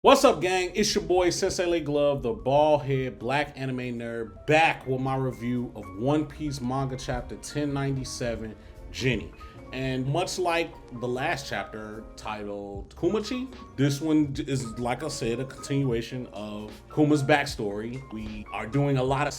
What's up, gang? It's your boy Sensei Lay Glove, the bald head black anime nerd, back with my review of One Piece manga chapter 1097, GINNY. And much like the last chapter titled Kumachi, this one is, like I said, a continuation of Kuma's backstory. We are doing a lot of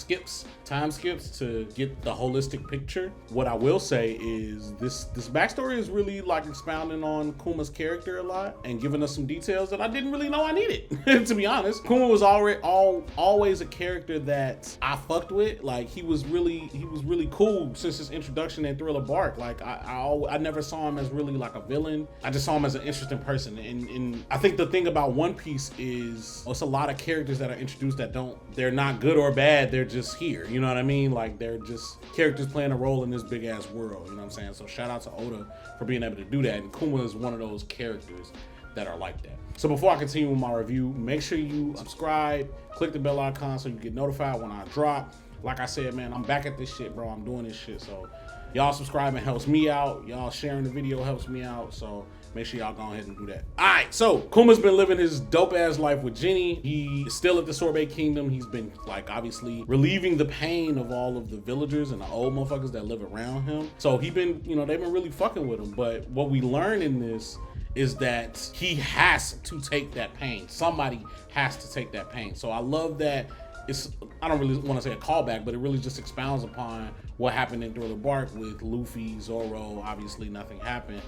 time skips to get the holistic picture. What I will say is this backstory is really like expounding on Kuma's character a lot and giving us some details that I didn't really know I needed. To be honest, Kuma was always a character that I fucked with. Like he was really cool since his introduction in Thriller Bark. Like I never saw him as really like a villain. I just saw him as an interesting person. And I think the thing about One Piece is it's a lot of characters that are introduced that they're not good or bad, they're just here. You know what I mean? Like they're just characters playing a role in this big ass world. You know what I'm saying? So shout out to Oda for being able to do that. And Kuma is one of those characters that are like that. So before I continue with my review, make sure you subscribe, click the bell icon so you get notified when I drop. Like I said, man, I'm back at this shit, bro. I'm doing this shit. So y'all subscribing helps me out. Y'all sharing the video helps me out. So make sure y'all go ahead and do that. All right, so Kuma's been living his dope ass life with GINNY. He is still at the Sorbet Kingdom. He's been like obviously relieving the pain of all of the villagers and the old motherfuckers that live around him. So they've been really fucking with him. But what we learn in this is that he has to take that pain. Somebody has to take that pain. So I love that. I don't really want to say a callback, but it really just expounds upon what happened in Thriller Bark with Luffy, Zoro. Obviously nothing happened,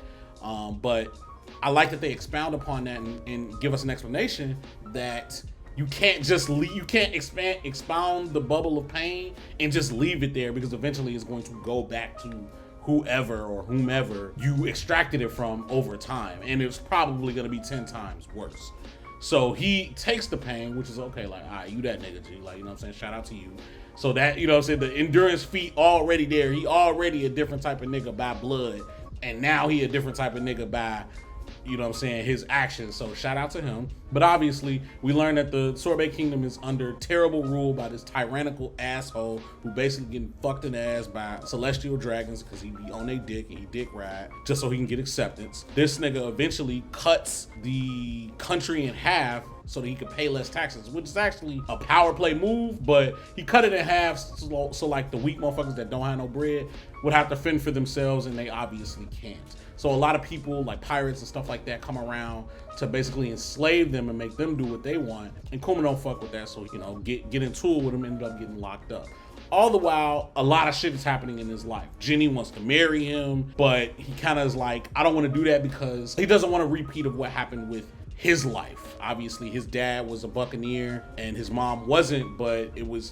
but I like that they expound upon that and give us an explanation that you can't just you can't expound the bubble of pain and just leave it there, because eventually it's going to go back to whoever or whomever you extracted it from over time, and it's probably going to be 10 times worse. So he takes the pain, which is okay, like, all right, you that nigga, G, like, you know what I'm saying, shout out to you. So that, you know what I'm saying, the endurance feat already there. He already a different type of nigga by blood, and now he a different type of nigga by, you know what I'm saying, his actions. So shout out to him. But obviously we learned that the Sorbet Kingdom is under terrible rule by this tyrannical asshole who basically getting fucked in the ass by celestial dragons because he be on a dick and he dick ride just so he can get acceptance. This nigga eventually cuts the country in half so that he could pay less taxes, which is actually a power play move, but he cut it in half so like the weak motherfuckers that don't have no bread would have to fend for themselves, and they obviously can't. So a lot of people like pirates and stuff like that come around to basically enslave them and make them do what they want. And Kuma don't fuck with that, so get into it with him, ended up getting locked up. All the while, a lot of shit is happening in his life. GINNY wants to marry him, but he kind of is like, I don't want to do that because he doesn't want a repeat of what happened with his life. Obviously his dad was a buccaneer and his mom wasn't, but it was,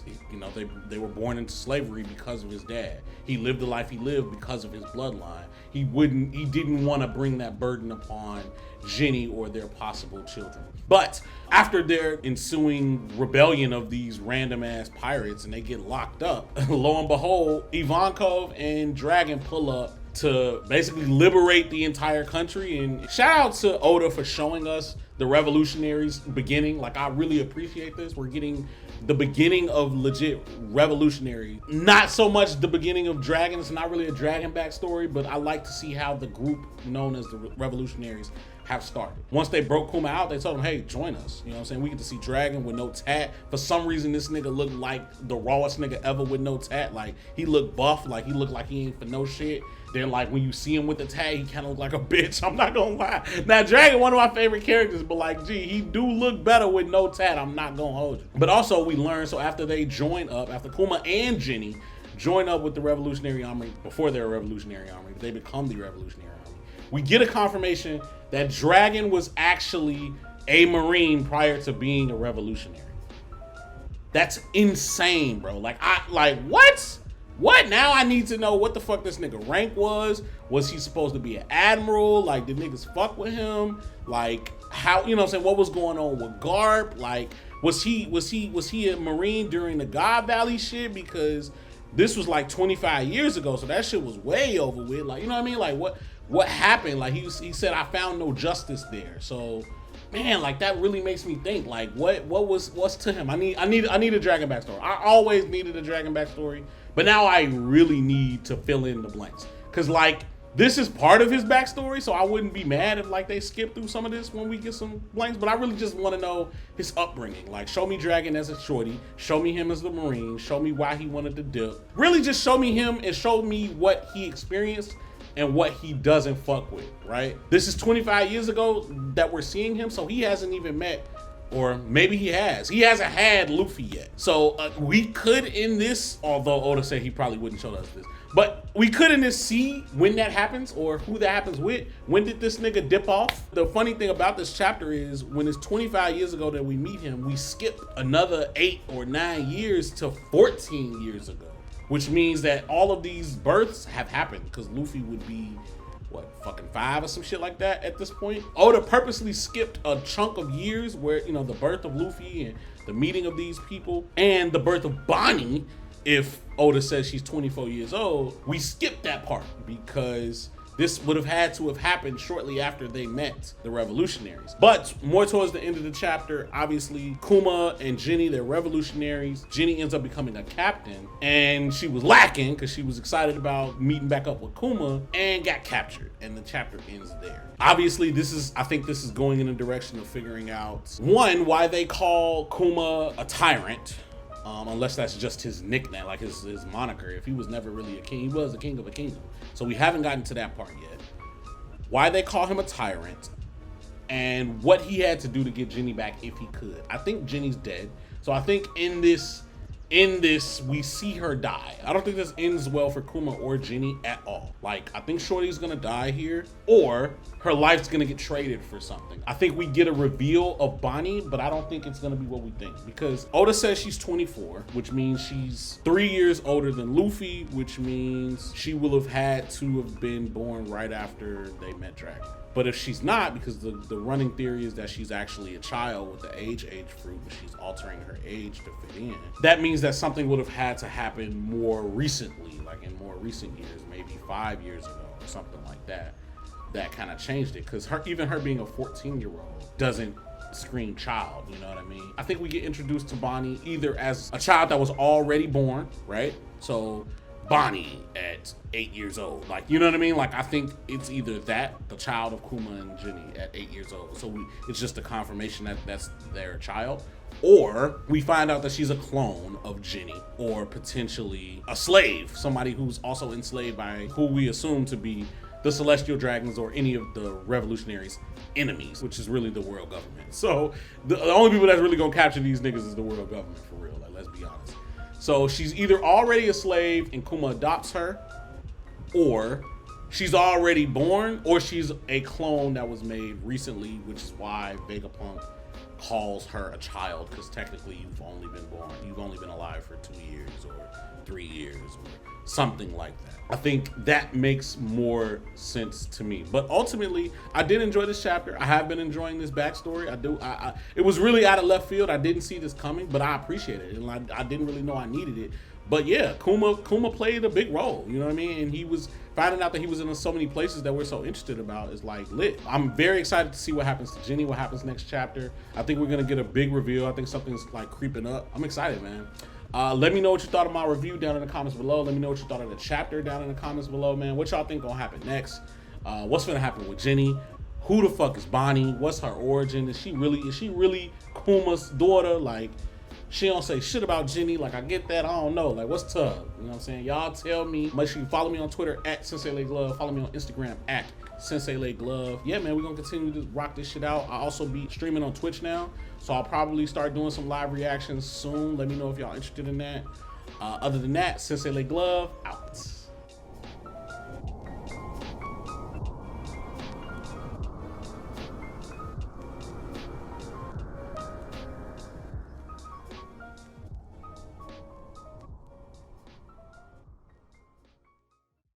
they were born into slavery because of his dad. He lived the life he lived because of his bloodline. He didn't want to bring that burden upon GINNY or their possible children. But after their ensuing rebellion of these random ass pirates and they get locked up, lo and behold, Ivankov and Dragon pull up to basically liberate the entire country. And shout out to Oda for showing us the revolutionaries beginning. Like, I really appreciate this. We're getting the beginning of legit revolutionary. Not so much the beginning of Dragon. It's not really a Dragon backstory, but I like to see how the group known as the revolutionaries have started. Once they broke Kuma out, they told him, hey, join us. You know what I'm saying? We get to see Dragon with no tat. For some reason, this nigga looked like the rawest nigga ever with no tat. Like, he looked buff. Like, he looked like he ain't for no shit. Then, like, when you see him with the tag, he kind of look like a bitch. I'm not gonna lie. Now, Dragon, one of my favorite characters, but like, gee, he do look better with no tat. I'm not gonna hold you. But also, we learned, so after they join up, after Kuma and GINNY join up with the Revolutionary Army, before they're a Revolutionary Army, they become the Revolutionary Army. We get a confirmation that Dragon was actually a Marine prior to being a revolutionary. That's insane, bro. Like, what? What? Now I need to know what the fuck this nigga rank was. Was he supposed to be an admiral? Like, did niggas fuck with him? Like, how, you know what I'm saying, what was going on with Garp? Like, was he a Marine during the God Valley shit? Because this was like 25 years ago, so that shit was way over with. Like, you know what I mean? Like, what happened? Like, he said, I found no justice there. So, man, like, that really makes me think, like, what's to him? I need a Dragon backstory. I always needed a Dragon backstory, but now I really need to fill in the blanks. Cause like, this is part of his backstory, so I wouldn't be mad if like they skip through some of this when we get some blanks, but I really just want to know his upbringing. Like, show me Dragon as a shorty, show me him as the Marine, show me why he wanted to dip. Really just show me him and show me what he experienced and what he doesn't fuck with, right? This is 25 years ago that we're seeing him, so he hasn't even met, or maybe he has. He hasn't had Luffy yet. So we could in this, although Oda said he probably wouldn't show us this, but we could in this see when that happens or who that happens with. When did this nigga dip off? The funny thing about this chapter is when it's 25 years ago that we meet him, we skip another 8 or 9 years to 14 years ago, which means that all of these births have happened because Luffy would be, what, fucking 5 or some shit like that at this point. Oda purposely skipped a chunk of years where, you know, the birth of Luffy and the meeting of these people and the birth of Bonnie. If Oda says she's 24 years old, we skipped that part because this would have had to have happened shortly after they met the revolutionaries. But more towards the end of the chapter, obviously Kuma and Ginny, they're revolutionaries. Ginny ends up becoming a captain and she was lacking because she was excited about meeting back up with Kuma and got captured, and the chapter ends there. Obviously I think this is going in a direction of figuring out, one, why they call Kuma a tyrant. Unless that's just his nickname, like his moniker. If he was never really a king, he was the king of a kingdom. So we haven't gotten to that part yet. Why they call him a tyrant and what he had to do to get Ginny back if he could. I think Ginny's dead. So I think in this we see her die. I don't think this ends well for Kuma or Ginny at all. Like, I think Shorty's gonna die here, or her life's gonna get traded for something. I think we get a reveal of Bonnie, but I don't think it's gonna be what we think, because Oda says she's 24, which means she's 3 years older than Luffy, which means she will have had to have been born right after they met Dragon. But if she's not, because the running theory is that she's actually a child with the age fruit, but she's altering her age to fit in, that means that something would have had to happen more recently, like in more recent years, maybe 5 years ago or something like that, that kind of changed it. Because even her being a 14-year-old doesn't scream child, you know what I mean? I think we get introduced to Bonnie either as a child that was already born, right? So Bonnie at 8 years old, like, you know what I mean? Like, I think it's either that, the child of Kuma and Ginny at 8 years old, so it's just a confirmation that that's their child, or we find out that she's a clone of Ginny, or potentially a slave, somebody who's also enslaved by who we assume to be the Celestial Dragons or any of the revolutionaries' enemies, which is really the world government. So the only people that's really gonna capture these niggas is the world government, for real, like, let's be honest. So she's either already a slave and Kuma adopts her, or she's already born, or she's a clone that was made recently, which is why Vegapunk calls her a child, because technically you've only been alive for 2 years or 3 years or something like that. I think that makes more sense to me. But ultimately, I did enjoy this chapter. I have been enjoying this backstory. It was really out of left field. I didn't see this coming, but I appreciate it, and I didn't really know I needed it. But yeah, Kuma played a big role, you know what I mean? And he was finding out that he was in so many places that we're so interested about is like lit. I'm very excited to see what happens to Ginny, what happens next chapter. I think we're gonna get a big reveal. I think something's like creeping up. I'm excited, man. Let me know what you thought of my review down in the comments below. Let me know what you thought of the chapter down in the comments below, man. What y'all think gonna happen next? What's gonna happen with Ginny? Who the fuck is Bonnie? What's her origin? Is she really Kuma's daughter? Like, she don't say shit about Ginny. Like, I get that. I don't know. Like, what's tough? You know what I'm saying? Y'all tell me. Make sure you follow me on Twitter at SenseiLayGlove. Follow me on Instagram at SenseiLayGlove. Yeah, man, we're going to continue to rock this shit out. I also be streaming on Twitch now, so I'll probably start doing some live reactions soon. Let me know if y'all interested in that. Other than that, SenseiLayGlove out.